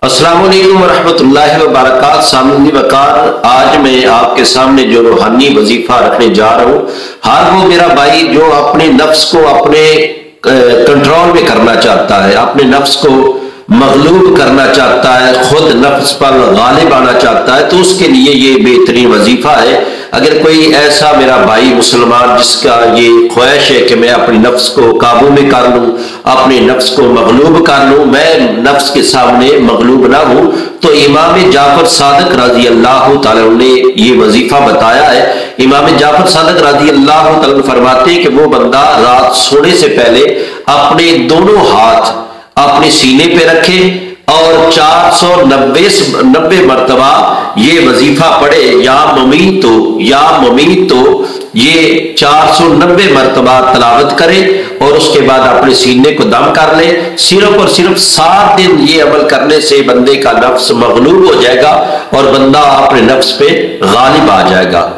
السلام علیکم ورحمۃ اللہ وبرکاتہ۔ سامعین وقار، آج میں آپ کے سامنے جو روحانی وظیفہ رکھنے جا رہا ہوں، ہر وہ میرا بھائی جو اپنے نفس کو اپنے کنٹرول میں کرنا چاہتا ہے، اپنے نفس کو مغلوب کرنا چاہتا ہے، خود نفس پر غالب آنا چاہتا ہے، تو اس کے لیے یہ بہترین وظیفہ ہے۔ اگر کوئی ایسا میرا بھائی مسلمان جس کا یہ خواہش ہے کہ میں اپنے نفس کو قابو میں کر لوں، اپنے نفس کو مغلوب کر لوں، میں نفس کے سامنے مغلوب نہ ہوں، تو امام جعفر صادق رضی اللہ تعالیٰ نے یہ وظیفہ بتایا ہے۔ امام جعفر صادق رضی اللہ تعالیٰ فرماتے ہیں کہ وہ بندہ رات سونے سے پہلے اپنے دونوں ہاتھ اپنے سینے پہ رکھے اور 490 مرتبہ یہ وظیفہ پڑھے، یا ممیتو، یہ 490 مرتبہ تلاوت کرے اور اس کے بعد اپنے سینے کو دم کر لے۔ صرف اور صرف 7 دن یہ عمل کرنے سے بندے کا نفس مغلوب ہو جائے گا اور بندہ اپنے نفس پہ غالب آ جائے گا۔